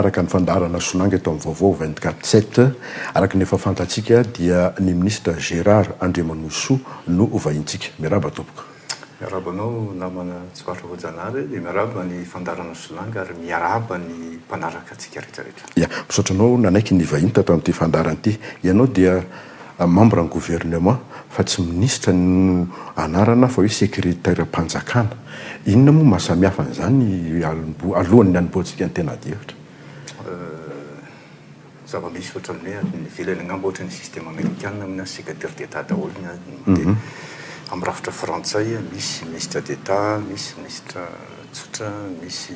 araka ny fandarana sonanga eto amin'ny vaovao 24/7 araka ny efa fantatsika dia ny ministra Gérard Andriamanosoa no vahintsika. Miaraba tompoko. Miarabanao namana Tsipatra Vojanary dia miaraba ny fandarana sonanga ary miaraba ny mpanaraka antsika rehetrarehetra. Ya, misaotranao nanaiky ny vahiny tato amin'ity fandarana ity. Ianao dia membre ny gouvernement fa tsy ministra no anarana fa hoe secrétaire mpanjakana. Inona moa mahasamihafa an'izany alohan'ny hanomboantsika ny tena adihatra? Zava-misy ohatran'ny hoe ny vilany angamba ohatran'ny système américain amin'ny secrétaire d'état daholo ny amin'ny rafitra frantsay misy ministre d'état, misy ministre tsotra, misy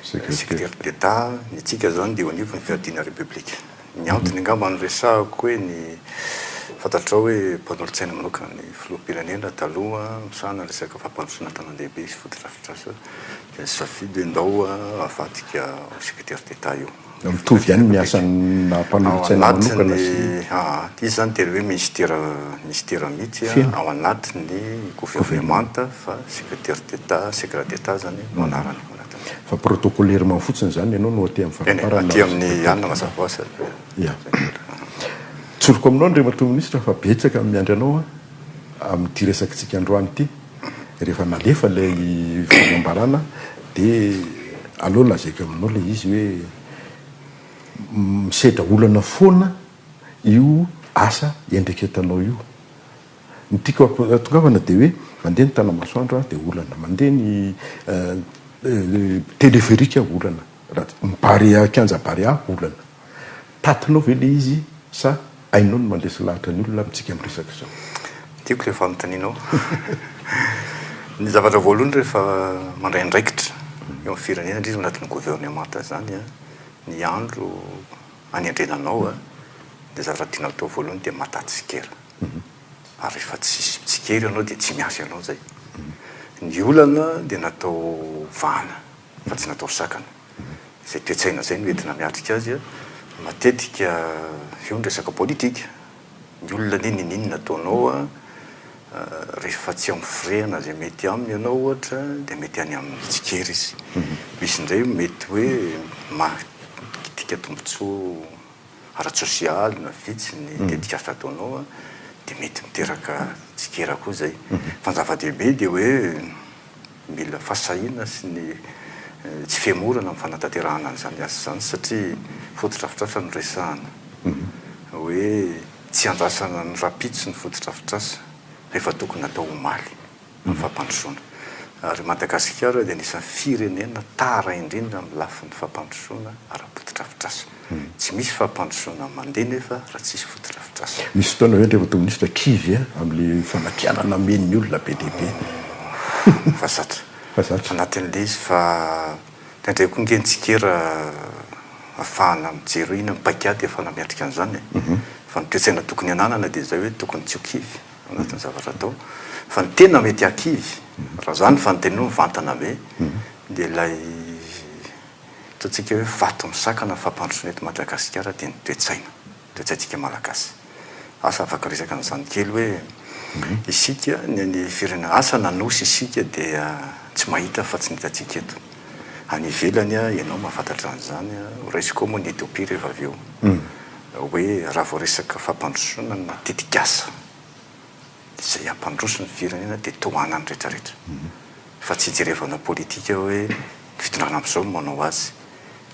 secrétaire d'état. Ny tsika zany dia anivony fiadiana république. Ny antony angamba ny resahako hoe ny fantatrao hoe mpanolotsaina manokana ny filoham-pirenena taloha misahana resaka fampandrosoana tanan-dehibe sy foto-drafitrasa dia safidy ndao avadika secrétaire d'état io. Mitovy ihany miasan'ny mpanolotsaina manokana sy izy zany tena hoe ministère mihitsy ao anatin'ny gouvernement fa secrétaire d'état, secrétaire d'état zany no anarany. Fa protocolairement fotsiny zany ianao no aty amin'ny fahafarana. Aty amin'ny anina mazava hoazy. Ya. Tsoroko aminao Andriamatoa ministra fa betsaka miandry anao amin'ity resakitsika androany ity. Rehefa nalefa ilay fanambarana dia aloha lazaiko aminao ilay izy hoe misedra olana foana io asa endreketanao io. Ny tiako tongavana dia hoe mandeha ny tanamasoandro dia olana, mandeha ny téléphérique olana, ny kianja Barea olana. Tatinao ve ilay izy sa ainao no mandresy lahatra ny olona amintsika miresaka izao? Tiako ilay fanontanianao. Ny zavatra voalohany rehefa mandray andraikitra eo amin'ny firenena indrindra anatin'ny gouvernement zany ny andro anendrenanao dia zavatra tianao atao voalohany dia mataty tsikera. Ary rehefa tsy tsikera ianao dia tsy miasa ianao zay. Ny olana dia natao vahana fa tsy natao sakana. Izay toetsaina zay no entina miatrika azy matetika io ny resaka politika. Ny olona ninona ataonao rehefa tsy amin'ny firehana zay mety aminy ianao ohatra dia mety any amin'ny tsikera izy. Misy indray mety hoe tika tombotsoa ara-tsosialy na vitsy ny dedikasa ataonao dia mety miteraka tsikera koa zay. Fa ny zava-dehibe dia hoe mila fasahiana sy ny tsy fiemorana amin'ny fanatanterahana an'izany asa zany satria foto-drafitrasa no resahana. Hoe tsy andrasana ny rapitso ny foto-drafitrasa rehefa tokony atao omaly amin'ny fampandrosoana. Ary Madagasikara dia anisan'ny firenena tara indrindra amin'ny lafin'ny fampandrosoana ara-foto-drafitrasa. Tsy misy fampandrosoana mandeha nefa raha tsisy foto-drafitrasa. Misy fotoana hoe Andriamatoa ministra kivy amin'ilay fanakianana men'ny olona be dia be. Fazatra. Anatin'ilay izy fa tendray koa ngenitsikera afahana mijery ina mipaikady afahana miatrika an'izany. Fa ny toetsaina tokony ananana dia zay hoe tokony tsy ho kivy anatin'ny zavatra atao. Fa ny tena mety akivy raha zany fanontaniana mivantana be dia ilay ataontsika hoe vato misakana fampandrosoana eto Madagasikara dia ny toetsaintsika malagasy. Asa afaka resaka an'izany kely hoe isika ny firenena asa nanosy isika dia tsy mahita fa tsy nitatsika eto. Any ivelany ianao mahafantatra an'izany raisiko moa ny Ethiopie rehefa avy eo hoe raha vao resaka fampandrosoana na tetikasa izay ampandroso ny firenena dia tohanany rehetrarehetra. Fa tsy jerevana politika hoe fitondrana amin'izao no manao azy.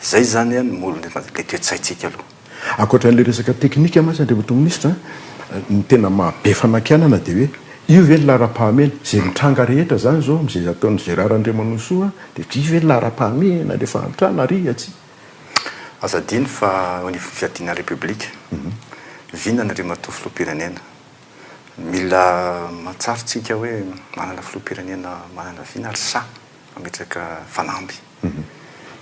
Zay zany ny molony le toetsaintsika aloha. Ankoatran'ilay resaka teknika masy Andriamatoa ministra ny tena mahabe fanakianana dia hoe io ve ny lara-pahamena izay mitranga rehetra zany zao izay ataon'ny Gérard Andriamanosoa dia io ve ny lara-pahamena rehefa antrana rihatsy. Azadiny fa ao anivon'ny fiadiana république vinana Andriamatoa filoham-pirenena. Mila matsarotsika hoe manana filoham-pirenena manana vina ary sa mametraka fanamby.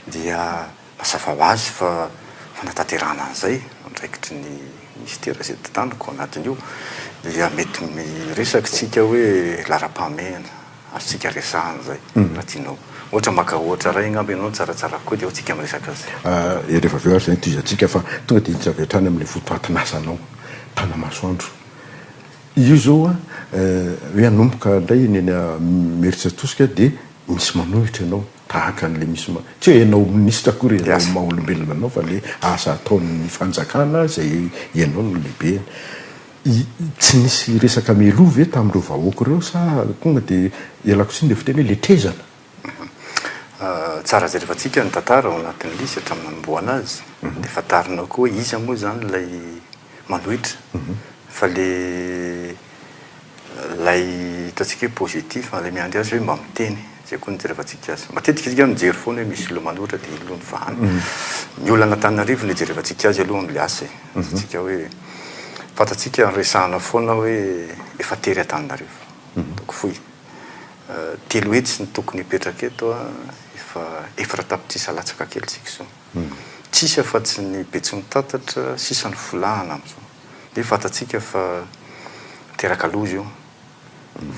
Dia mazava ho azy fa fanatanterahana an'izay andraikitry ny ministère izay taniko anatin'io dia mety miresakitsika hoe lara-pahamehana azotsika resahana zay raha tianao. Ohatra maka ohatra ray angamba ianao tsaratsara koa dia tsika miresaka azy. Rehefa avy eo ary zay toizantsika fa tonga dia hitsy avy hatrany amin'ilay votoatinasanao tanamasoandro. Io zao hoe hanomboka indray eny mairie Satosika dia misy manohitra ianao tahaka n'le misy tsy hoe ianao ministra kory ianao maha-olombelona anao fa le asa ataon'ny fanjakana zay ianao no lehibe tsy nisy resaka miloa ve tamin'ireo vahoaka ireo sa tonga dia ialako tsiny le fiteny hoe le trezana tsara jerevantsika ny tantara ao anatin'ny lisy hatramin'ny nanomboana azy dia fantarinao koa hoe iza moa zany lay manohitra fa lay ataontsika hoe positif lay miandry azy hoe mba miteny zay koa ny jerevantsika azy matetika tsika mijery foana hoe misy lo manohitra dia ilo ny vahany ny olana Antananarivo ny jerevantsika azy aloha amin'le asa tsika hoe fantatsika resahana foana hoe efa tery Antananarivo toko foy telo hetsy ny tokony hipetraka eto efara tapitrisa latsaka kely tsika so tsisy afa-tsy ny betsy mitatatra sisa ny volahana am'izao dia fantatsika fa teraka loza io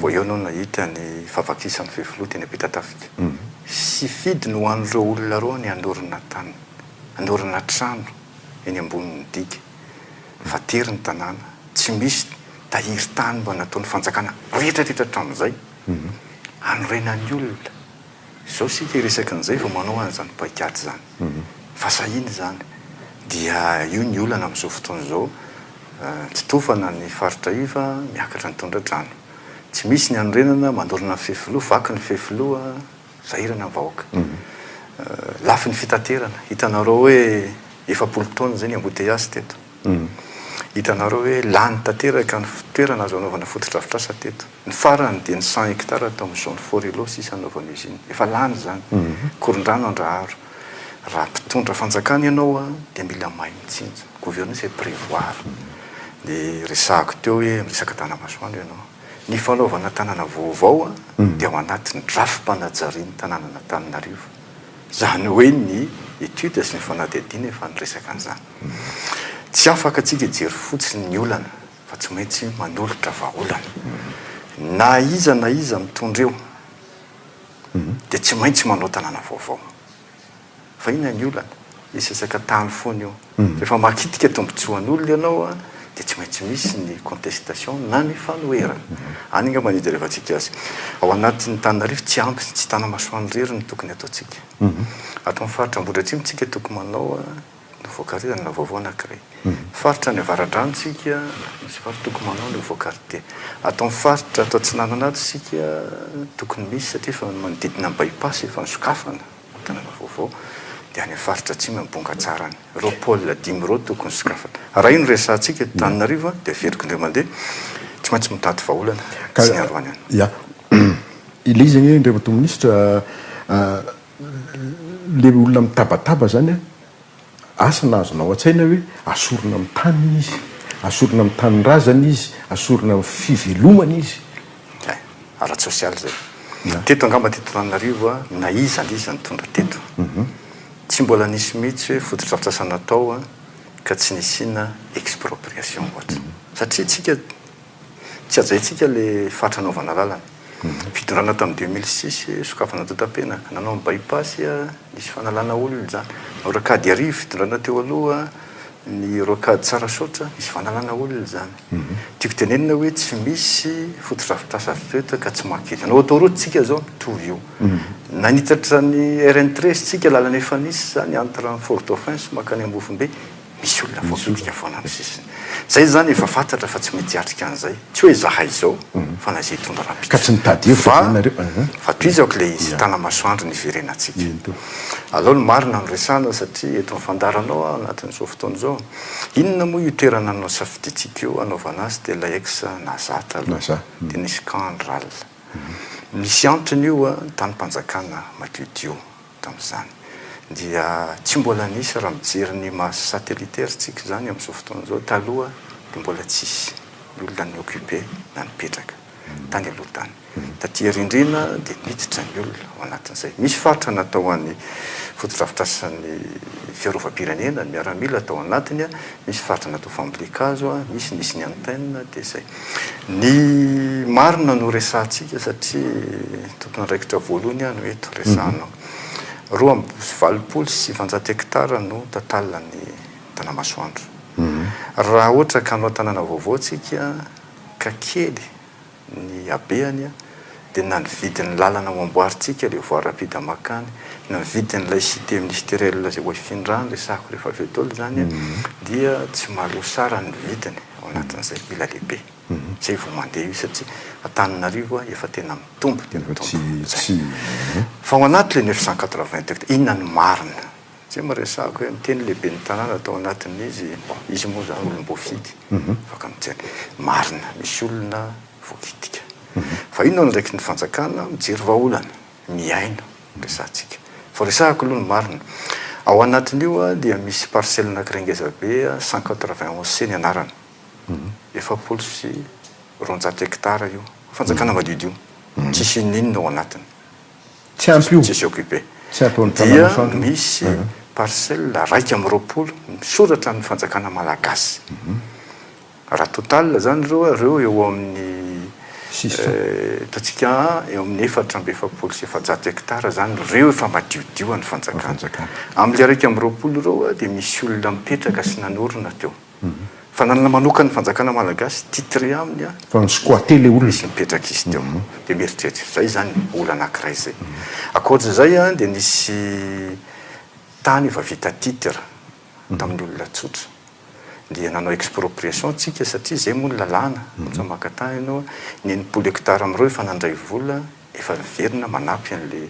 vo eo anao nahita ny favakisan'ny fefoloha teny Betatafika sy fidy no hoan'ireo olona roa ny andorina tany andorina trano eny ambonin'ny dika fa tery ny tanàna tsy misy tahiry tany mba nataon'ny fanjakana rehetrarehetra hatramin'izay anorenany olona zao sika iresaka an'izay vao manao an'izany paikady zany fa sahiny zany dia io ny olana amin'izao fotoana izao tsy tofana ny faritra iva miakatra ny tondradrano tsy misy ny anorenana mandorina ny fefoloha vaky ny fefoloha zahirana ny vahoaka lafy ny fitaterana hitanareo hoe 70 taona zay ny embouteillage teto hitanareo hoe lany tanteraka ny fitoerana azo anaovana fotodrafitrasa teto ny farany dia ny 100 hectara atao amin'ny zone forelo sisa anaovana usine efa lany zany koron-drano andraharo raha mpitondra fanjakana ianao dia mila mahay mitsinja gouverneur c'est prévoir dia resahako teo hoe miresaka tanamasoandro ianao ny fanaovana tanàna vaovao dia ao anatin'ny drafim-panajariany tanàna Antananarivo zany hoe ny étude sy ny fanadihadiana efa niresaka an'izany tsy afaka atsika jery fotsiny ny olana fa tsy maintsy manolotra vahaolana na iza mitondra eo dia tsy maintsy manao tanàna vaovao fa ina ny olana isesaka tany foana io rehefa makitika tombotsoan'olona ianao dia tsy maintsy misy ny contestation na ny fanoherana any nga manindry rehefantsika azy ao anatin'ny Antananarivo tsy ampy tsy tanamasoandro rery ny tokony ataontsika atao amin'ny faritra Ambohidratrimo tsika tokony manao voakarité na vaovao anankiray faritra ny avaradranotsika misy faritra tokony manao ny voakarité atao amin'ny faritra atao Antsinananato sika tokony misy satria fa manodidina ny bypass efa nisokafana tanàna vaovao dia any faritra atsimo mibonga tsara any reo pôle 10 reo tokony sokafana raha ino resantsika Antananarivo dia veriko indray mandeha tsy maintsy mitady vahaolana tsy ny aroany any ya ilay izy ny indray mato ministra le olona mitabataba zany asa nazonao an-tsaina hoe asorona amin'ny tany izy asorona amin'ny tanyrazana izy asorona amin'ny fivelomana izy ara sosialy zay teto angamba teto Antananarivo na iza nitondra teto tsy mbola nisy mihitsy hoe fotodrafitrasa natao ka tsy nisina expropriation ohatra satria tsika tsy ajayntsika le fatranaovana lalana fitondrana tamin'ny 2006 sokafana Dotapena nanao ny bypass nisy fanalana olona zany rokady arivo fitondrana teo aloha ny rokady Tsarasotra misy fanalana olona zany tiako tenenina hoe tsy misy fotodrafitrasa toetra ka tsy makety anao autoroute tsika zao mitovy io nanitatra ny RN13 tsika lalana efa nisy zany entre Fort-Dauphin sy makany Ambofimbe misy olona fototrika foana amin'ny sisiny zay zany efa fantatra fa tsy mety atrika an'izay tsy hoe zahay zao fa na zay tondra raha ka tsy nitady eo fa toizako le izy tanamasoandro ny verenatsika alao ny marina ny resana satria eto mifandaranao anatin'izao fotoana zao inona moa io toerana anao safiditsika io anaovana azy dia la ex nazata aloha dia nisy Kandral misy antrany io tanympanjakana Madio tamin'izany dia tsy mbola nisy raha mijery ny maso satellitaire tsika zany amin'izao fotoana zao taloha dia mbola tsisy olona ny occupé na nipetraka tany aloha tany taty rindrina dia niditra ny olona ao anatin'izay misy faritra natao an'ny fotodrafitrasan'ny fiarovam-pirenena ny miaramila atao anatiny misy faritra natao fambolikazo misy nisy ny antenne dia zay ny marina no resantsika satria tokony raikitra voalohany no eto resanao 2,7 hectara no totalan'ny tanamasoandro raha ohatra ka anao tanàna vaovao tsika ka kely ny abeany dia na nividin'ny lalana mamboaritsika le voarapita makany na nividin'ilay cité ministériel zay hoafindrano resako rehefa avy eo daholo zany dia tsy mahalo sara ny vidiny ao anatin'izay mila lehibe zay vao mandeha io satria Antananarivo efa tena mitombo fa ao anaty le 980 hectares inona ny marina zay maresako hoe miteny lehibe ny tanàna atao anatin'izy moa zany olom-boafidy afaka mijery marina misy olona voakitika fa ino ndraiky ny fanjakana mijery vahaolana miaina resantsika fa resahako aloha ny marina ao anatin'io dia misy parcelle anakirengeza be 191 c ny anarana efapolo sy 200 hectara io fanjakana madiodio tsisy ninona ao anatiny tsy ampy io tsisy occupé tsy ampy dia misy parcelle raika amby roapolo misoratra ny fanjakana malagasy raha total zany reo eo amin'ny tatsika eo amin'ny 480 sy 700 hectara zany reo efa madiodio ny fanjakana amin'le raika amby roapolo reo dia misy olona mipetraka sy nanorona teo fa nanana manokany fanjakana malagasy titre aminy fa misquatter le olona misy mipetraka izy teo dia mieritreritra zay zany olona anankiray zay akoatra zay dia nisy tany efa vita titre tamin'ny olona tsotra dia nanao expropriation tsika satria zay moa ny lalàna ohatsa maka tany ianao ny 80 hectara am'ireo efa nandray vola efa niverina manampy an'le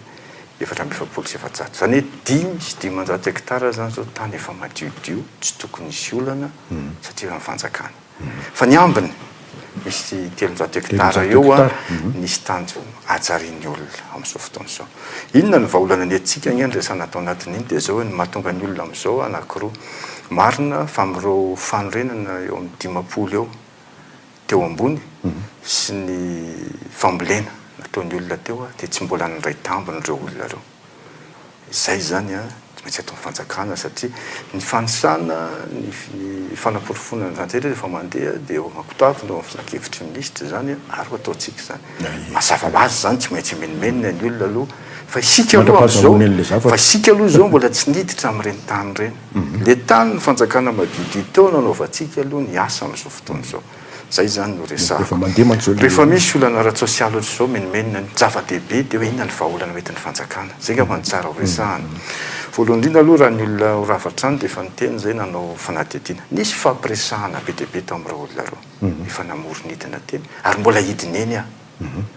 480 sy 700 zany hoe 5 sy 500 hectara zany zao tany efa madiodio tsy tokony isy olana satria efa mifanjakana fa ny ambiny misy 300 hectara eo nisy tanjo ajariany olona amin'izao fotoana zao inona ny vahaolana ny atsika ny resana atao anatin'iny dia zao ny mahatonga ny olona amin'izao anankiroa marina fa amin'ireo fanorenana eo amin'ny 50 eo teo ambony sy ny fambolena nataon'ny olona teo dia tsy mbola nyray tambiny ireo olona reo izay zany tsy maintsy atao fanjakana satria ny fanisana ny fanaporofona zany zay rehefa mandeha dia eo makotavy no fizakevitry ministra zany ary ataotsika zany mazava azy zany tsy maintsy menimenina ny olona aloha fa isika aloha am'izao fa isika aloha zao mbola tsy niditra amin'ireny tany ireny le tany ny fanjakana madiodio teo nanaovantsika aloha ny asa amin'izao fotoana izao zay zany no resako rehefa misy olana ara-tsosialy ohatry zao menimenina ny zava-dehibe dia hoe inona ny vahaolana mety ny fanjakana zay nga mantsara ho resahana voalohany indrindra aloha raha ny olona horavatra dia efa niteny zay nanao fanadihadiana nisy fampiresahana be dehibe tao amin'ireo olona reo efa namoronidina teny ary mbola hidiny eny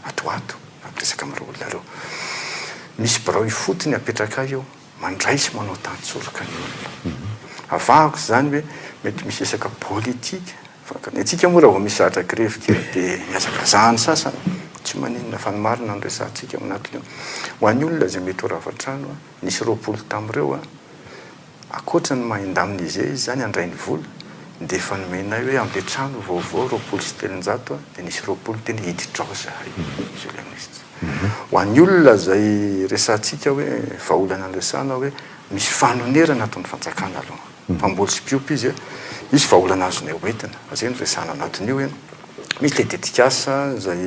atoato fampiresaka amin'ireo olona reo misy birao ifotony apetraka eo mandray sy manao tantsoroka ny olona avahako zany hoe mety misy esaka politika ny atsika moa raha vao misy zahatra grevykely dia miazakazahany sasany tsy maninona fa ny marina ny resantsika aminatiny eo ho an'ny olona zay mety horavatrano nisy roapolo tamin'ireo akoatra ny maha-indamnize izy zany andray ny vola dia efa nomenay hoe amin'le trano vaovao roapolo sy 300 dia nisy roapolo teny hiditrao zahay izy le ministra ho an'ny olona zay resantsika hoe vahaolana ny resana hoe misy fanonerana ataon'ny fanjakana aloha mpamboly sy piopy izy misy vahaolana azonay hoentina fa zay ny resana anatin'io misy le dedikasa zay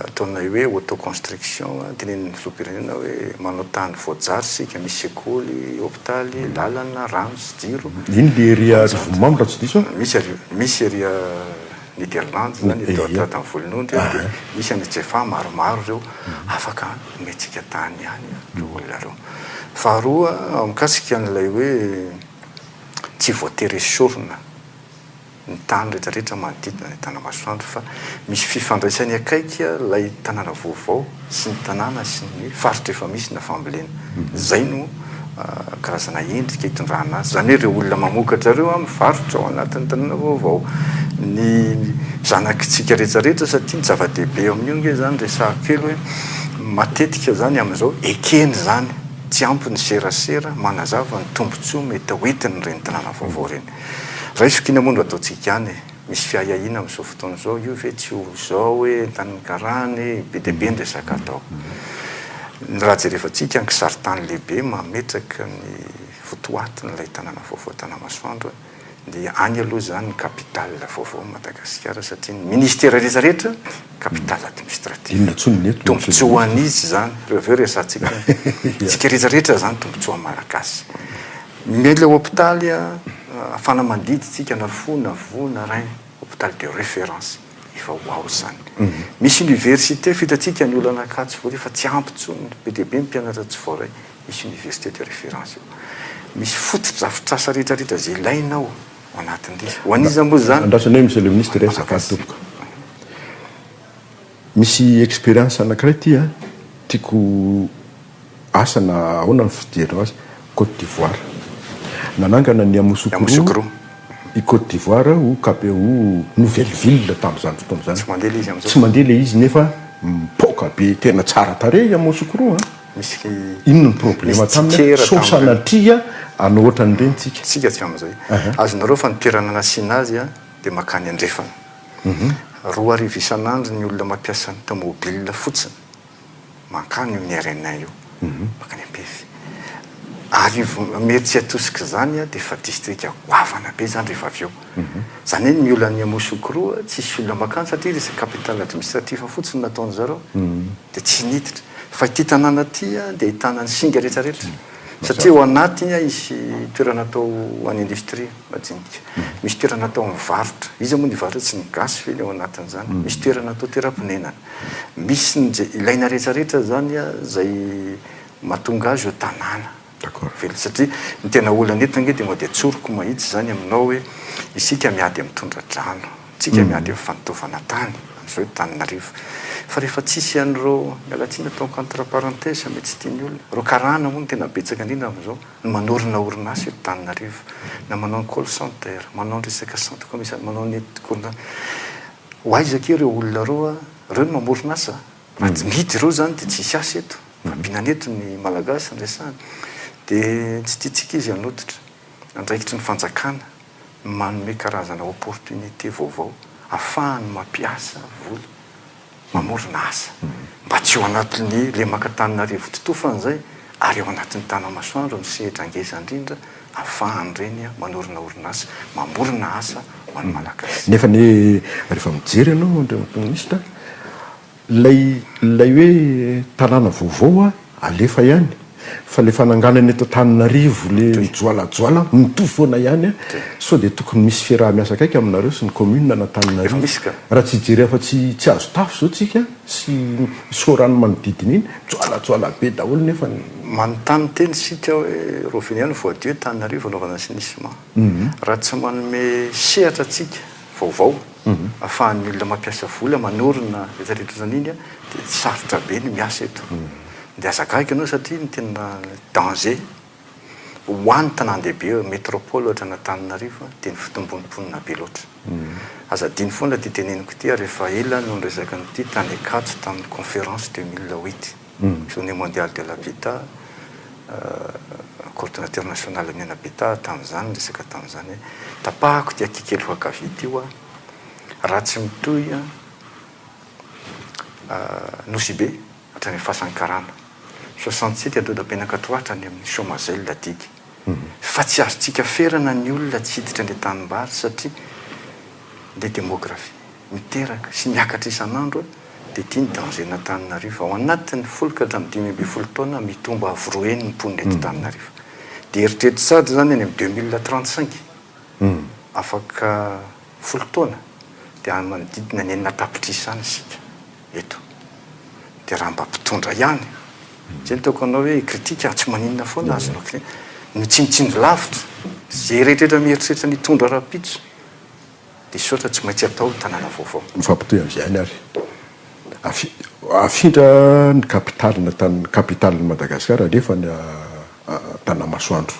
ataonay hoe autoconstruction tenen'ny filoam-pirenena hoe manao tany voajary sika misy sekoly hôpitaly lalana rano sy jiro iny le ria rivomamo raha tsy diso misy ria Niderlandy zany atao tamin'ny volonondry dia misy an'itsefa maromaro reo afaka metsika tany ihany reo olona reo faharoa mikasika an'ilay hoe tsy voatery esorina ny tany rehetrarehetra manodidina ny Tanamasoandro fa misy fifandraisany akaiky ilay tanàna vaovao sy ny tanàna sy ny faritra efa misy na fambolena zay no karazana endrika hitondrana azy zany hoe ireo olona mamokatra reo mivarotra ao anatin'ny tanàna vaovao ny zanakitsika rehetrarehetra satria ny zava-dehibe amin'io nge zany resahako kely hoe matetika zany amin'izao ekeny zany tsy ampy ny serasera manazava ny tombontsoa mety hoentiny reny tanàna vaovao reny raha isokina moa no ataontsika any misy fiahiahina amin'izao fotoana zao io ve tsy ho zao hoe taniny karany be dehibe ny resaka atao ny raha jerefantsika nkisaritany lehibe mametraka ny fotoatin'ilay tanàna vaovao Tanamasoandro dia any aloha zany ny kapitale vaovao Madagasikara satria ny ministera rehetrarehetra kapitale administrative tombontsoa an'izy zany reveo resantsika tsika rehetrarehetra zany tombontsoa malagasy mila hôpitaly afana mandidy tsika na fo na vo na ray hôpitaly de référence efa hoao zany misy université fitatsika ny olo anakatsy voa efa tsy ampytsony be dehibe mpianatra tsy voaray misy université de référence io misy fotodrafitrasa rehetrarehetra zay ilainao anatin'izy ho aniza moa zany andrasana hoe monsieur le ministre azafady misy expérience anankiray ty a tiako asana ahoana ny fiderinao azy Côte d'Ivoire nanangana ny Yamoussoukro i Côte d'Ivoire ou Cap ou Nouvelle-Ville tamin'izany fotoana zany tsy mandeha le izy nefa mipoka be tena tsara tare Yamoussoukro misy inona ny problème taminy sosanatria anao ohatrany reny tsika tsy am'izay azonareo fa nitoerana nasina azy a dia makany andrefana roa arivo isan'andro ny olona mampiasa ny tomobile fotsiny mankany amin'ny RNA io makany ampefy arivo mety tsy atosika zany a dia fa district goavana be zany rehefa avy eo zany hoe ny olona ny Yamoussoukro tsisy olona makany satria resy capitale administratif fotsiny nataony zareo dia tsy niditra fa ity tanàna ty a dia hitanany singa rehetrarehetra satria ao anatiny a isy toerana atao any industrie majinika misy toerana atao mivarotra izy moa nivarotra tsy ny gasy fe le ao anatin'izany misy toerana atao toeram-ponenana misy ny ilaina rehetrarehetra zany a zay mahatonga azy eo tanàna velo satria ny tena olana entinge dia moa dia tsoroko mahitsy zany aminao hoe isika miady mitondra drano tsika miady mifantotovana tany am'izao hoe Tananarivo fa rehefa tsisy an'ireo mialatsiny atao contre parenthèse mety tsy tiany olona reo karana moa no tena betsaka indrindra am'izao ny manorina orinasa eto Tananarivo na manao ny call center manao ny resaka centre commercial manao ny ho aizake reo olona reo a reo ny mamorinasa raha tsy midy reo zany dia tsisy asa eto fampihinana ny malagasy ny resahany dia tsy tiatsika izy anoditra andraikitry ny fanjakana manome karazana opportunité vaovao ahafahany mampiasa vola mamorina asa mba tsy eo anatin'ny le maka Tananarivo totofan'izay ary eo anatin'ny Tanamasoandro ny sehatra angeza indrindra ahafahany reny a manorina orinasa mamorina asa ho an'ny malagasy nefa ny rehefa mijery ianao Andriamanitra lay hoe tanàna vaovao a alefa ihany fa le fananganany eto Tananarivo le mijoalajoala mitovy foana ihany a sao dia tokony misy fiaraha-miasa akaiky aminareo sy ny commune na Tananarivo raha tsy hijery fa tsy azo tafo zao tsika sy sorano manodidina iny joalajoala be daholo nefa manontany teny sika hoe roviny ihany voadio hoe Tananarivo anaovana sinisma raha tsy manome sehatra tsika vaovao ahafahan'ny olona mampiasa vola manorina rehetrarehetra zany iny a dia sarotra be ny miasa eto dia azakaiky ianao satria ny tena danger ho an'ny tanàn-dehibe métropole ohatra na Tananarivo dia ny fitombonimponina be loatra azadiny foana ty teneniko ty rehefa ela no resaka nyty tany Ankatso tamin'ny conférence 2008 journée mondiale de l'habitat coordinateur national amin'ny habitat tamin'izany resaka tamin'izany hoe tapahako ty akikely fakavity io a raha tsy mitoy Nosibe hatrany fahasankarana 67 adodam-pianakatoatra ny amin'ny Somazel ladiky fa tsy azontsika ferana ny olona tsy hiditra ny tanimbary satria le démographie miteraka sy miakatra isan'andro dia tia ny dangerna Tananarivo ao anatin'ny foloka hatramin'ny 5 taona mitomba avoroeny ny mponina eto Tananarivo dia eritreritry sady zany any amin'ny 2035 afaka 10 taona dia manodidina ny enina tapitrisa any isika eto dia raha mba mpitondra ihany zay ny taoko anao hoe kritika tsy maninona foana azonao ny tsimitsindro lavitra zay rehetrarehetra mieritreritra ny tondra rapitso dia sotra tsy maintsy atao tanàna vaovao mifampitoy am'izay any ary afindra ny capitalen'ny Madagasikara nefa ny Tanamasoandro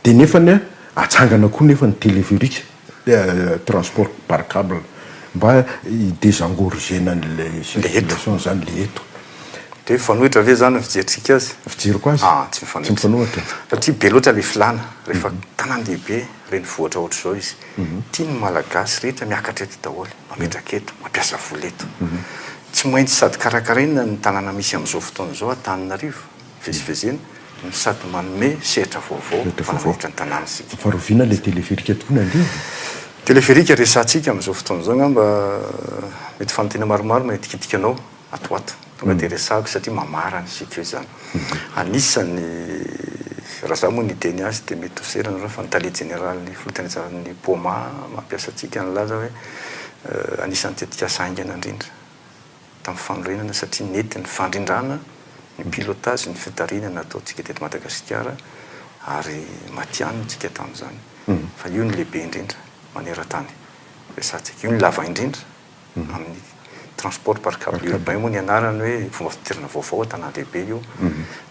dia nefany a atsangana koa nefa ny téléphérique transport par câble mba désengorgena n'lay circulation zany le eto dia fanohitra ve zany fijeritsika azy fijeriko azy tsy mifanohitra satria be loatra le filana rehefa tanàn-dehibe reny vohatra ohatr'izao izy tia ny malagasy rehetra miakatra eto daholo mametraka eto mampiasa vola eto tsy maintsy sady karakaraina ny tanàna misy amin'izao fotoana zao Tananarivo vezivezena no sady manome sehatra vaovao fanametra ny tanàna sika farovina le téléphérique tokoa nandeha téléphérique resantsika amin'izao fotoana zao ngamba mety fanontena maromaro mahitikitika anao atoato tonga dia resahako satria mamarany sika io zany anisany raha za moa niteny azy dia mety hoserana fa ny tale général ny folotenan'ny Poma mampiasa atsika nylaza hoe anisan'ny tetika saingana indrindra tamin'ny fanorenana satria nety ny fandrindrana ny pilotage ny fitarinana ataontsika teto Madagasikara ary matianina tsika tamin'izany fa io ny lehibe indrindra maneran-tany resantsika io ny lava indrindra amin'ny transport par câble urbain moa ny anarany hoe fomba fidirana vaovao tanàna lehibe io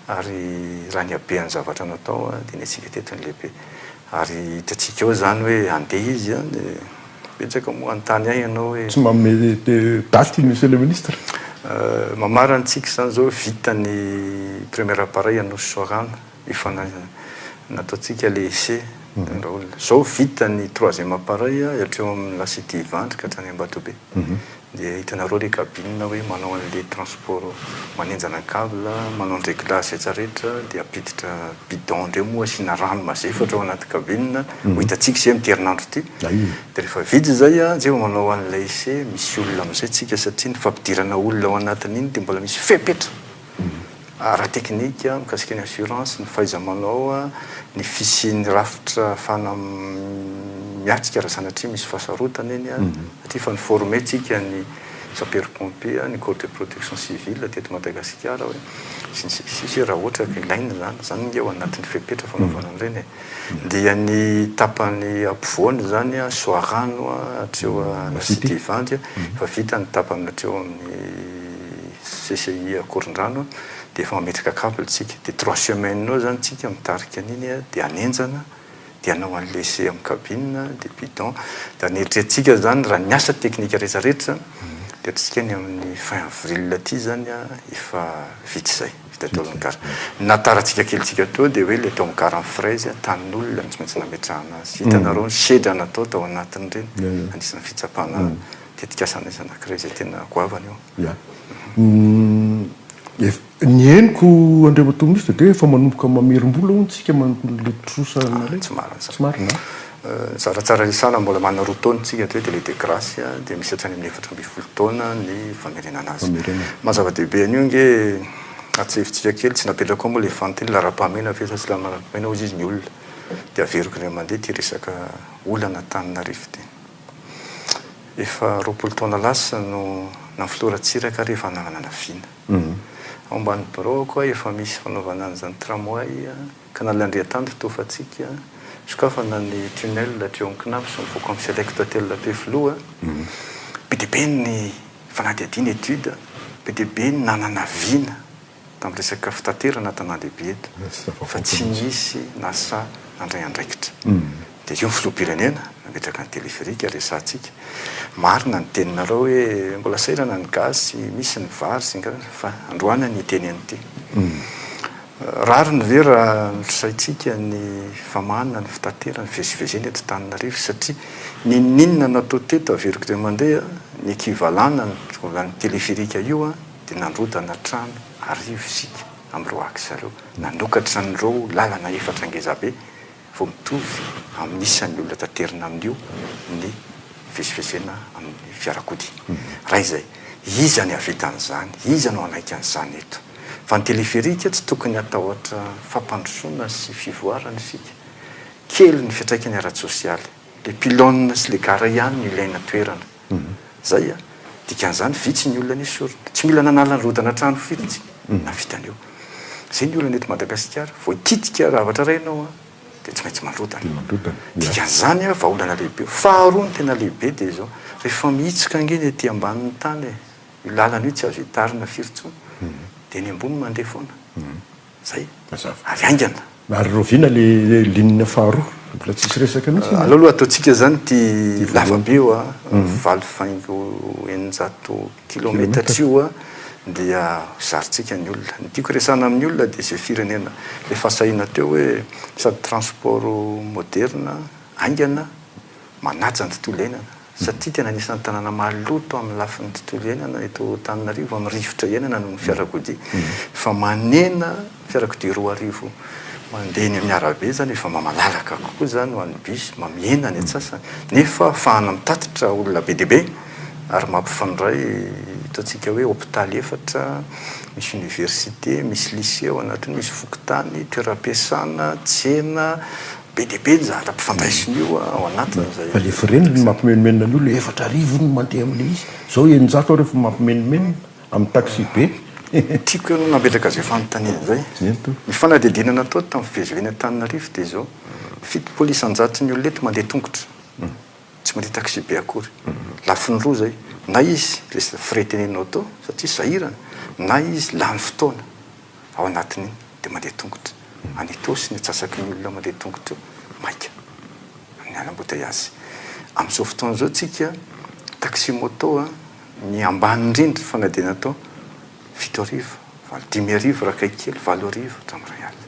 ary raha ny habean'ny zavatra natao dia ny atsika teto ny lehibe ary hitatsika eo zany hoe andeha izy betsaka moa anontany ahy ianao hoe tsy manome daty monsieur le ministre mamarantsika zany zao vita ny premier appareil anao Sorana efa nataontsika le essai zao vita ny troisième appareil hatreo amin'ny la cité Ivandry ka hatrany Ambatobe dia hitanareo le cabine hoe manao an'le transport manenjana câble manao ny réglage rehetrarehetra dia apiditra bidon ndreo moa asiana rano mazefatra ao anaty cabine ho hitatsika izay miterinandro ity dia rehefa vitsy zay jeo manao an'ilay essai misy olona amin'izay tsika satria ny fampidirana olona ao anatin'iny dia mbola misy fepetra ara teknika mikasika ny assurance ny fahaiza-manao ny fisian'ny rafitra fana miatrika raha sanatria misy fahasarotana eny satria fa niforme tsika ny sapeur pompier ny corps de protection civile teto Madagasikara hoe sisy raha ohatra ka ilaina zany eo anatin'ny fepetra fanaovana an'ireny dia ny tapany ampovoany zany Soarano hatreo la cité Ivandry fa vita ny tapany hatreo amin'ny CCI Akorondrano dia efa mametraka câble tsika dia 3 semaines ao zany tsika mitarika an'iny dia anenjana dia anao an'le essai amin'ny cabine dia bidon dia aneritreretintsika zany raha ny asa teknika rehetrarehetra dia atsika ny amin'ny fin avril aty zany efa vita izay vita tao amin'ny gara natarantsika kelitsika teo dia hoe le tao amin'ny gara amin'ny fraise tanin'olona tsy maintsy nametrahana azy hitanareo ny sedra natao tao anatin'ireny anisan'ny fitsapana tetika asa anazy anankiray izay tena goavana eo ny henoko Andriamatoa Ministra dia efa manomboka mamerim-bola ontsika manlotrosa tsy marina tsaratsara isana mbola manana 2 taona tsika hoe délai de grâce dia misy hatrany amin'ny 4 taona ny famerenana azy mazava-dehibe an'io nge atsefitsika kely tsy napetraka moa le fanteny la raha-pahamena fe satsy la mena ozy izy ny olona dia averiko ray mandeha ty resaka olana Antananarivo ty efa 20 taona lasa no nafloratsiraka rehefa nanana vina ao ambany baroko efa misy fanaovana an'izany tramway ka nalandrea-tany fitofatsika sokafana ny tunnel hatreo amin'ny Knap sy mivoaka amin'ny select hotel be filoha be dia be ny fanadihadiana étude be dia be ny nanana vina tamin'ny resaka fitaterana tanàn-dehibe eto fa tsy misy nasa nandray andraikitra dia io ny filoham-pirenena nametraka ny téléphérique resantsika marina ny teninareo hoe mbola sairana ny gasy misy ny vary sy ny fa androana ny teny an'ity rary ny vera saitsika ny famahana ny fitaterana ny vezivezena eto Antananarivo satria ninninona natao teto averiko ray mandeha ny équivalent ny téléphérique io dia nandrodana trano arivo sika amin'ireo axe zareo nanokatra n'ireo lalana efatra angezabe vao mitovy amin'ny isan'ny olona taterina amin'io ny vezivezena amin'ny fiarakodia raha izay iza ny avita an'izany iza no anaiky an'izany eto fa ny téléphérique tsy tokony atahotra fampandrosoana sy fivoarana isika kely ny fiatraikany ara-tsosialy le pilone sy le gara ihany ny ilaina toerana zay dikan'izany vitsy ny olona nisy sorona tsy mila nanala ny rodana trano fitsy navitan'io zay ny olona eto Madagasikara vao hititika ravatra ray ianao dia tsy maintsy mandrodana dikan'izany vahaolana lehibe faharoa ny tena lehibe dia zao rehefa mihitsika angeny ety ambanin'ny tany io lalana io tsy azo hitarina firy-tsony dia ny ambony mandeha foana zay ary aingana ary rovina le ligne faharoa mbola tsisy resaka mihitsy aloha ataontsika zany ty lavabe io valo faingo 100 kilometatra io dia zarytsika ny olona ny tiako resana amin'ny olona dia izay firenena le fahasahina teo hoe sady transport moderne aingana manaja ny tontolo iainana satria tena anisan'ny tanàna maloto amin'ny lafin'ny tontolo iainana eto Antananarivo amin'ny rivotra iainana no ny fiarakodia fa manena fiarakodia 2 arivo mandeha ny amin'ny arabe zany efa mamalalaka kokoa zany ho an'ny bus mamiena ny atsasany nefa fahana mitatitra olona be dia be ary mampifandray ataontsika hoe hôpitaly efatra misy université misy lycée ao anatiny misy fokotany toeram-piasana tsena be deabe zarahampifandraisiny io ao anatiny zay fa le fireniny ny mampimenomenina ny olo efatra arivo no mandeha am'le izy zao enjato rehefa mampimenomenina amin'ny taxi be tiako ianao nametraka zay fanontaniana zay ny fanadidinana atao tamin'ny fiveziveny Antananarivo dia zao fito polisy anjato ny olona eto mandeha tongotra tsy mandeha taxi be akory lafiny roa zay na izy le firetenenao tao satria sahirana na izy lany fotoana ao anatin'iny dia mandeha tongotra anytosy ny atsasaky ny olona mandeha tongotra maika amin'ny anam-bouteillages amin'izao fotoana zao tsika taxi moto ny ambany indrindra fanadina atao 7 arivo 5 arivo raha kaikely 4 arivo hatramin'ny 1 alina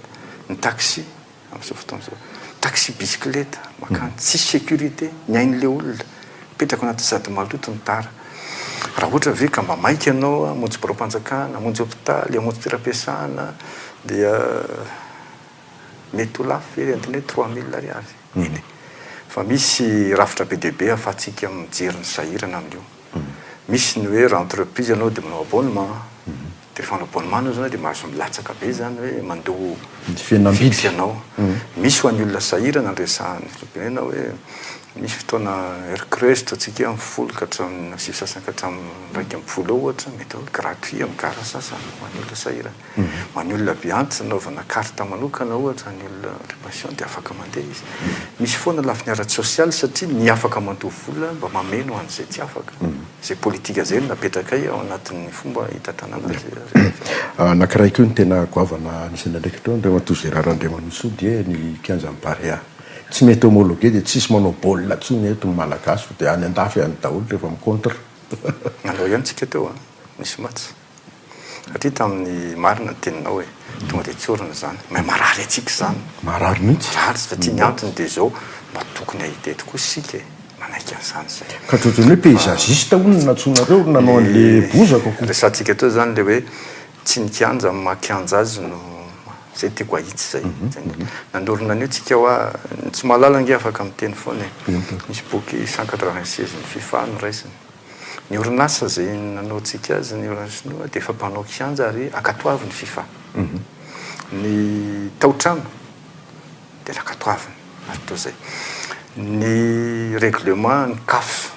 ny taxi amin'izao fotoana zao taxi bicyclette makany tsisy sécurité ny ain'le olona petraka anaty sady maloto ny tara raha ohatra ve ka mba maika ianao amonjy biro-panjakana amonjy hôpitaly amonjy toeram-piasana dia mety ho lafo very andiny hoe 3000 ariary iny fa misy rafitra be deabe ahafahantsika mijery ny sahirana amin'io misy ny hoe raha entreprise ianao dia manao abonnement dia rehefa manao abonnement anao zany dia mahazo milatsaka be zany hoe mandoa fiainam-bidy ianao misy ho an'ny olona sahirana andresahany firenena hoe misy fotoana hercreuse toatsika amin'ny folo ka hatramin'ny sivy sasany ka hatramin'ny 2 ohatra mety hoe gratuit amin'ny gara sasany ho an'ny olona sahirana ho an'ny olona bianty naovana carte manokana ohatra ny olona réparation dia afaka mandeha izy misy foana lafiny ara-tsy sosialy satria ny afaka mandoha vola mba mameno ho an'izay tsy afaka zay politika zay no napetraka ao anatin'ny fomba hitantanana anankiray koa ny tena goavana anisany ndraiky tao ndray matozy raharandriamanosy dia ny kianjan'ny barea tsy mety homologué dia tsisy manao baolina tsony eto ny malagasy dia any andafy any daholo rehefa micontre nanao ihany tsika teo misy matsy satria tamin'ny marina ny teninao hoe tonga dia tsy orana zany ma marary atsika zany marary mihitsy marary satria ny antony dia zao mba tokony ahita tokoa sika manaiky an'izany zay ka totrany hoe paysagiste hono natsonareo nanao an'le bozaka ko resantsika teo zany le hoe tsy nikianja amin'ny mahakianja azy no zay tiako ahitsy zay nanorona an'io tsika hoa tsy mahalala nge afaka miteny foana misy boky 196 ny FIFA no raisiny ny orinasa zay nanao tsika azy ny orinasinoa dia efa mpanao kianja ary akatoavy ny FIFA ny taotrano dia nakatoaviny ary to zay ny règlement ny CAF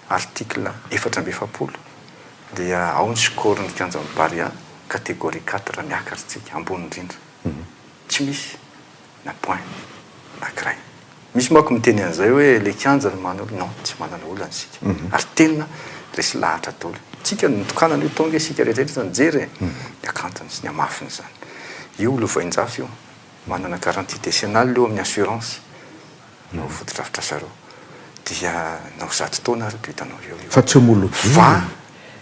article 470 dia ao ny score ny kianja amin'ny Barea catégorie 4 miakatra tsika ambony indrindra tsy misy na point na kiray misy mako miteny an'izay hoe le kianja no manolo non tsy manana olana sika ary tena resy lahatra daholo tsika nitokanana io tonga sika rehetrarehetra nijery ny akantony sy ny amafiny zany io lovainjafy io manana garantie décennale io amin'ny assurance no fotodrafitra sareo dia nao 7 taona ary hitanao eo fa tsy homologué fa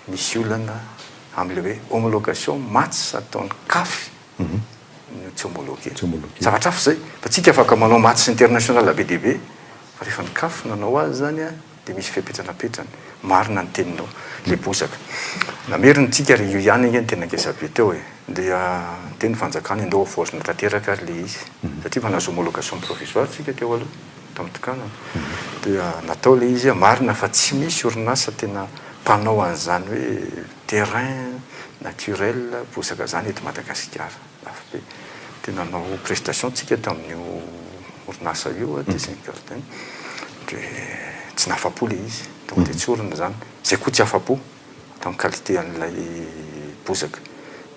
misy olana amin'le hoe homologation matsy ataony CAF no tsy homologué zavatra hafa zay fa tsika afaka manao matsy international be deabe fa rehefa ny CAF nanao azy zany dia misy fipetranapetrany marina ny teninao le bozaka nameriny tsika ry io ihany iny tena ngesabe teo dia teny fanjakana indao force natanteraka ary le izy satria fa nazo homologation provisoire tsika teo aloha tamin'ny tokanana dia natao le izy marina fa tsy misy orinasa tena mpanao an'izany hoe terrain naturel bozaka zany eto Madagasikara lafa be tena nanao prestation tsika tamin'io orinasa io dia zay garden dia tsy nahafa-po le izy tonga dia tsy orina zany zay koa tsy afa-po tamin'ny qualité an'ilay bozaka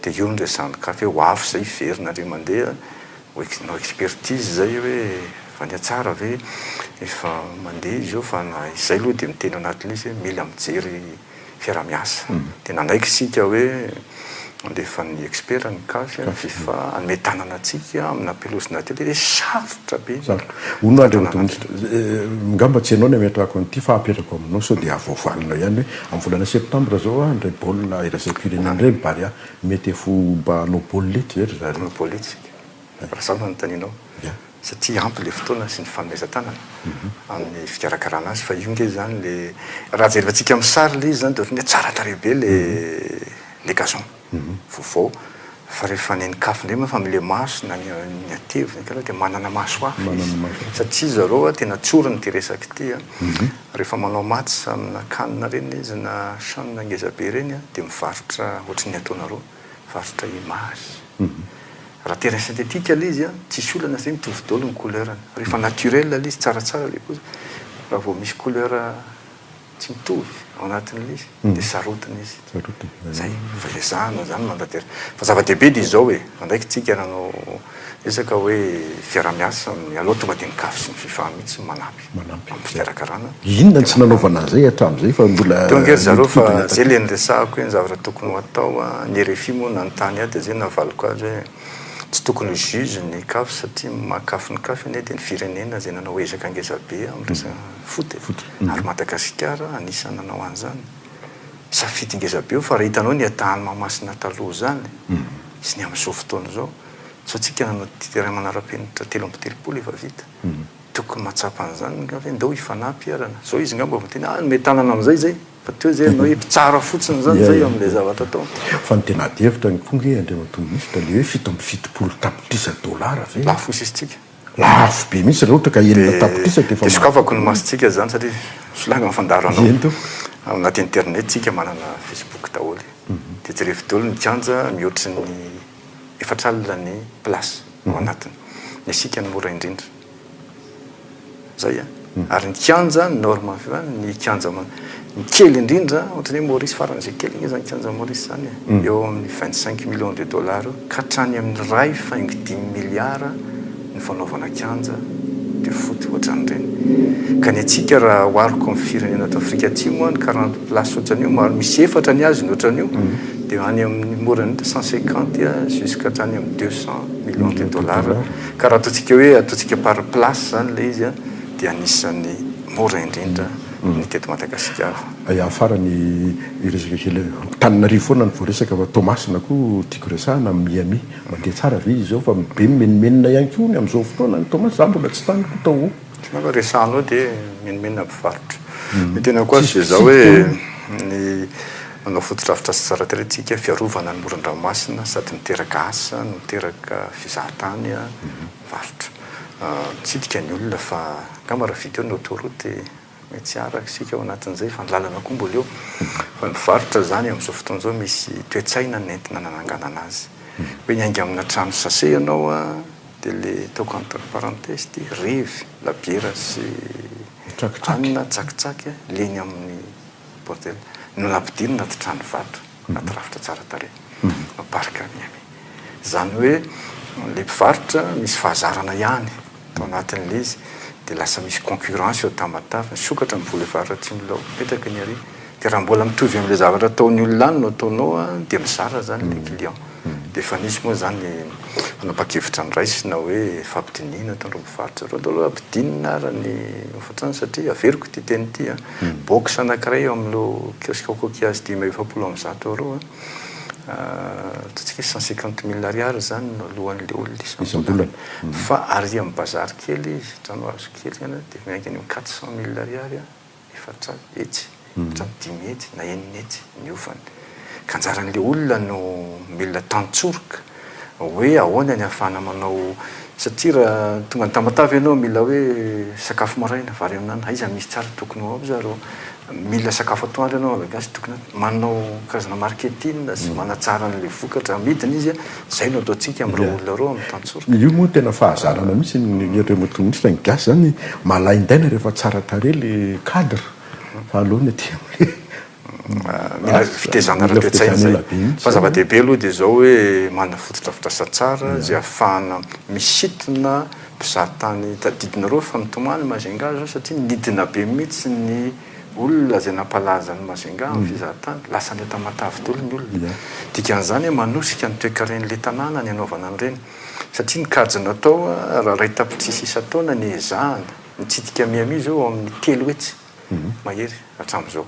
dia io nresahany CAF hoe ho afo zay verina re mandeha nao expertise zay hoe fa ny atsara ve efa mandeha izy eo fa izay aloha dia miteny anatin'le izy hoe mila mijery fiara-miasa dia nanaiky sika hoe andefa ny expert ny CAF ny FIFA anome tanana atsika amina pelosina telo hoe sarotra be ono ngamba tsy ianao ny ametrako an'ity fa apetrako aminao sao dia avoavalinao ihany hoe amin'ny volana septembre zao ndray baolina iraisam-pirenena indray Barea mety fo mba hanao baolilety very zareo baolilety raha samy manontanianao satria ampy le fotoana sy ny fanomezan-tanana amin'ny fikarakarana azy fa io nge zany le raha jerevantsika amin'ny sary le izy zany dia ohatrany hoe tsara tarehy be le gazon vaovao fa rehefa ny CAF ndray fa am'le maso na ny ateviny kaloha dia manana maso hafa satria zareo tena tsoriny ty resaka ity rehefa manao match amina kanina reny izy na chanina ngezabe reny dia mivarotra ohatrany ataonareo mivarotra image raha terrain synthétique l izy a tsisy olana zay mitovy dolo ny couleurny rehefa naturel l izy tsaratsara le kozy raha vao misy couleur tsy mitovy ao anatin'l izy dia sarotiny izy zay faezahana zany mandater fa zava-dehibe de izao hoe andraiky tsika nanao resaka hoe fiaramiasa aloha tonga dia nikafy sy ny fifaha mihitsy manampy amin'ny fiterakarana inona tsy nanaovana zay hatramin'izay fa mbola tongery zareo fa zay le nyresahako hoe ny zavatra tokony ho atao ny RFI moa nanontany aty zay navaliko azy hoe tsy tokony juge ny kafy satria mahakafy ny kafy ane dia ny firenena zay nanao ezaka angezabe amin'ny resa foty ary Madagasikara anisany nanao an'izany safidy ngezabe eo fa raha hitanao ny atahany mahamasina taloha zany sy ny amin'izao fotoana zao so tsika nanao terrain manara-penitra 3 efa vita tokony mahatsapa an'izany hoe ndao hifanampy arana zao izy ngamba tena nometanana amin'izay zay fa teo zay anao tsara fotsiny zany zay amin'ilay zavatra atao fa ny tena adihevitra ny konge andriamatonministra le hoe $750 ve lafo isitsika lafo be mihitsy raha ohatra ka enina tapitrisa dia sokafako ny masitsika zany satria solanga mifandaranao anaty internet tsika manana Facebook daholo dia tsy rehefa daholo ny kanja mihoatry ny efatralina ny place ao anatiny ny asika ny mora indrindra zay ary ny kanja norme ny kanja ny kely indrindra ohatrany hoe Maurice faran'izay kely igny zany kanja Maurice zany eo amin'ny $25 millions ka hatrany amin'ny ray faingo 10 milliards ny fanaovana kanja dia foty ohatran'ireny ka ny atsika raha oariko amin'ny firenena ato Afrika Atsimo ny 40 place ohatran'io maro misy efatra ny azy ny ohatran'io dia any amin'ny morany 150 jusqu'à hatrany amin'ny $200 millions ka raha ataontsika hoe ataontsika par place zany le izy dia anisany mora indrindra ny teto Madagasikara afarany iresaka kely Tananarivo foana ny voaresaka fa Tomasina koa tiako resahana Miami mandeha tsara ve izy zao fa be menimenina ihany koa ny amin'izao fotoana ny Tomas za mbola tsy taniko tao fa resahanao dia menimenina mpivarotra ny tena koa azy zao hoe ny manao fototrafitra sy tsara terentsika fiarovana ny moron-dranomasina sady miteraka asa no miteraka fizahatany varotra tsidika ny olona fa ngamba raha vita eo ny autoroute mety araka sika ao anatin'izay fa ny lalana koa mbola eo fa ny varotra zany amin'izao fotoana zao misy toetsaina ny entina nananganana azy hoe ny ainga amina trano sase ianao dia le taoko entre parenthèse dia revy labiera sy anina tsakitsaky leny amin'ny bordel no nampidiny naty trano vato naty rafitra tsara tare maparika Miami zany hoe le mpivarotra misy fahazarana ihany tao anatin'le izy dia lasa misy concurrence eo tamatavy sokatra mivola varotra tsy milao petraka ny ary dia raha mbola mitovy amin'ilay zavatra ataony olona any no ataonao dia mizara zany le client dia efa nisy moa zany manapa-kevitra ny raisina hoe fampidinina ataondreo mpivarotra reo daholo ampidinina arany ofatrany satria averiko ty teny ity box anankiray eo amin'lo kiosque coquillage 170 ataontsika 150 000 ariary zany no alohan'le olona isam-bolana fa ary amin'ny bazary kely izy trano azo kely zany dia miainga ny 400 000 ariary efatra etsy hatrany 10 etsy na enina etsy miofany ka anjaran'le olona no mila tantsoroka hoe ahoana ny ahafahana manao satria raha tonga ny tamatavy ianao mila hoe sakafo maraina vary aminany aiza misy tsara tokony ao aby zareo mila sakafo atoandro ianao Malagasy tokony manao karazana marketing sy manatsara n'le vokatra amidiny izy zay no ataontsika amin'ireo olona reo amin'ny tantsoroka io moa tena fahazarana mihitsy ny rematonitra ny gasy zany malaindaina rehefa tsara tare le cadre fa alohany aty mila fitezana ara-toetsaina zay fa zava-dehibe aloha dia zao hoe manana fototrafitra tsara zay ahafahana misitona mpizahatany tadidina reo fa mitomany Majunga zao satria nidina be mihitsy ny olona zay nampalaza ny Majunga amin'ny fizahatany lasa ny tamatavy daholo ny olona dikan'izany hoe manosika ny toe-karen'le tanàna ny anaovana an'ireny satria ny kajy natao raha ray tapitrisa isa-taona ny ezahana nitsidika Miami zao amin'ny 3 etsy mahery hatramin'izao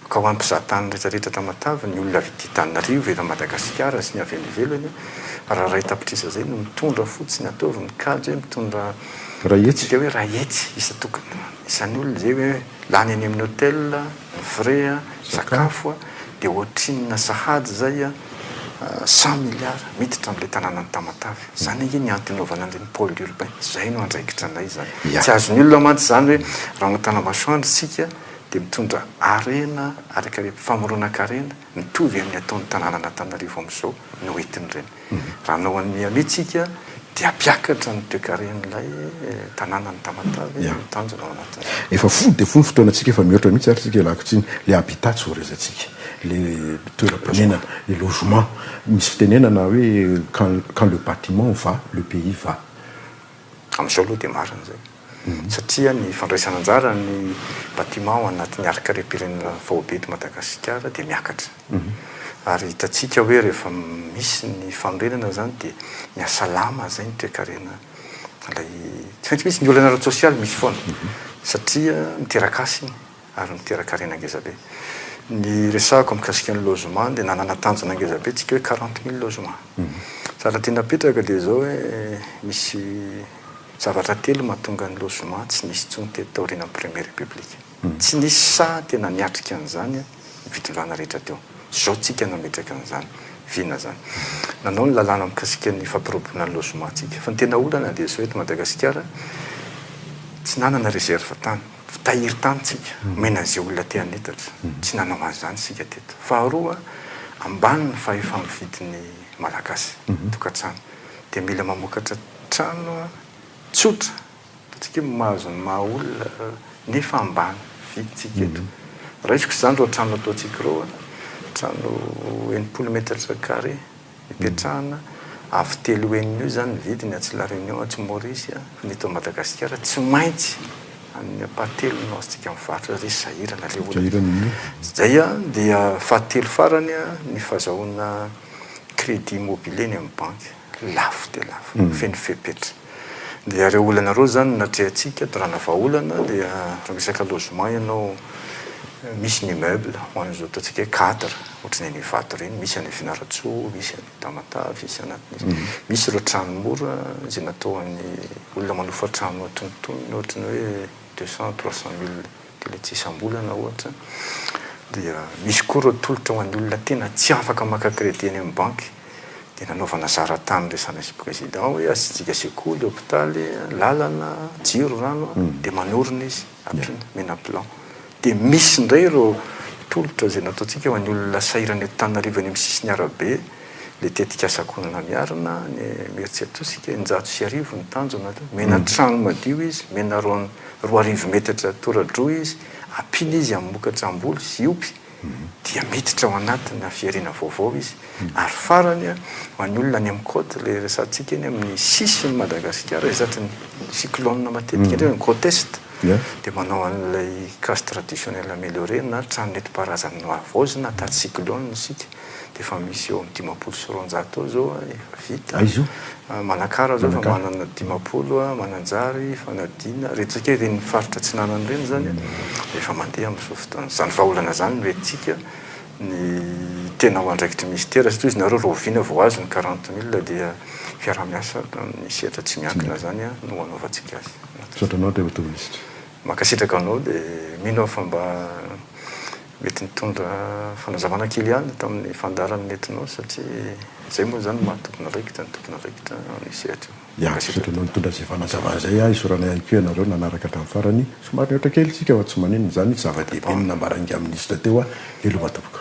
ka ho an'ny mpizahatany rehetrarehetra tamatavy ny olona vity Tananarivo eto Madagasikara sy ny avelivelany raha ray tapitrisa zay no mitondra fotsiny ataovy ny kajy hoe mitondra raetsika hoe raetsy isa-tokony isan'ny olona zay hoe lany any amin'ny hôtel ny frais sakafo dia ohatrinina sahady zay 100 milliards miditra amin'ilay tanàna ny tamatavy zany ny antinaovana an'ireny pôle urbain zay no andraikitra anay zany tsy azony olona mantsy zany hoe raha no Tanamasoandro sika dia mitondra arena araka re famoronan-karena mitovy amin'ny ataon'ny tanàna Antananarivo amin'izao no entiny ireny. Raha nao amin'ny amitsika dia ampiakatra ny toe-karen'ilay tanàna ny Tamatave mitanjona ao anatin'izay. Efa fony dia fony fotoanantsika efa mihoatra mihitsy ary tsika lakotsiny le habitat tsy ho rezatsika le toeram-ponenana le logement misy fitenenana hoe quand le bâtiment va le pays va. Amin'izao aloha dia marina izay satria ny fandraisana anjara ny bâtiment ao anatin'ny arika-repirenena fahobe eto Madagasikara dia miakatra. Ary hitantsika hoe rehefa misy ny fanorenana zany dia miasalama zay ny toe-karena ilay tsy maintsy misy ny olana ara-tsosialy misy foana satria miterak'asiny ary miterak-karena ngezabe. Ny resahako mikasika ny logement dia nanana tanjona ngezabe tsika hoe 40 000 logement. Sara tena petraka dia zao hoe misy zavatra telo mahatonga ny logement tsy nisy tsony teto taoriana amin'ny première république. Tsy nisy sa tena niatrika an'izany fitondràna rehetra teo. Zao tsika nametraka an'izany vina zany. Nanao ny lalàna mikasika ny fampirobona ny logement tsika. Fa ny tena olana dia zao eto Madagasikara tsy nanana réserve tany. Tahiry tany tsika. Mena izay olona te hanetatra. Tsy nanao an'izany sika teto. Faharoa ambany ny fahefa mividin'ny malagasy tokantrano. Dia mila mamokatra trano tsotra tsika mahazo ny maha olona nefa ambany viditsika eto. Raisiko izany reo trano ataontsika reo trano 80 metatra carré ipetrahana avy telo enina io zany ny vidiny atsy La Réunion atsy Maurice fa eto Madagasikara tsy maintsy amin'ny apahatelo no azontsika mivarotra zay sahirana le olona. Zay dia fahatelo farany ny fahazahoana crédit immobilier ny amin'ny banky lafo dia lafo feno fepetra. Dia ireo olana reo zany natrehantsika dorana vahaolana dia resaka logement ianao misy ny meuble ho an'izao ataontsika hoe 4 ohatrany ny vato ireny misy any Fianarantsoa misy any Tamatave misy anatin'izy misy ireo trano mora izay natao any olona manofa trano antonontonony ohatrany hoe 200-300 000 teletsy isam-bolana ohatra. Dia misy koa ireo tolotra ho an'ny olona tena tsy afaka maka crédit any amin'ny banky dia nanaovana zara-tany resana sy président hoe asitsika sekoly hôpitaly lalana jiro rano dia manorina izy ampiana mena plan. Dia misy indray ireo tolotra izay nataontsika ho an'ny olona sahirana eto Antananarivo any amin'ny sisiny arabe le tetika asakonana miarina ny mieritseritosika 900 ny tanjona mena trano madio izy mena 2 metatra toradroa izy ampiana izy amin'ny mokatra ambolo sy iopy dia miditra ao anatina fiarina vaovao izy ary farany ho an'ny olona any amin'ny côte le resantsika eny amin'ny sisiny Madagasikara resatry ny cyclone matetika indray ny Côte-Est dia manao an'ilay casse traditionnelle améliorée na trano nentim-paharazana noavozy na taty cyclone sika dia efa misy eo amin'ny 10 sy 20 ao zao efa vita. Manakara zao fa manana 10 mananjary fanadina retsika ireny faritra tsy nanany ireny zany efa mandeha amin'izao fotoana. Zany vahaolana zany no etsika ny tena ho andraikitry ministera satria izy nareo roviana vao azo ny 40 000 dia fiarah-miasa ny sehatra tsy miankina zany no anaovantsika azy. Sotranao Dr. Ministre. Makasitraka anao dia mino fa mba mety nitondra fanazavana kely ihany tamin'ny fandaran'ny netinao satria zay moa zany mahatompona raikitra ny tompona raikitra ny sehatra. Sotranao nitondra zay fanazavana zay isorana ihany koa ianareo nanaraka tamin'ny farany somary mihoatra kely tsika fa tsy manino zany zava-dehibe ny nambaran'ny ministre teo elo matopoka.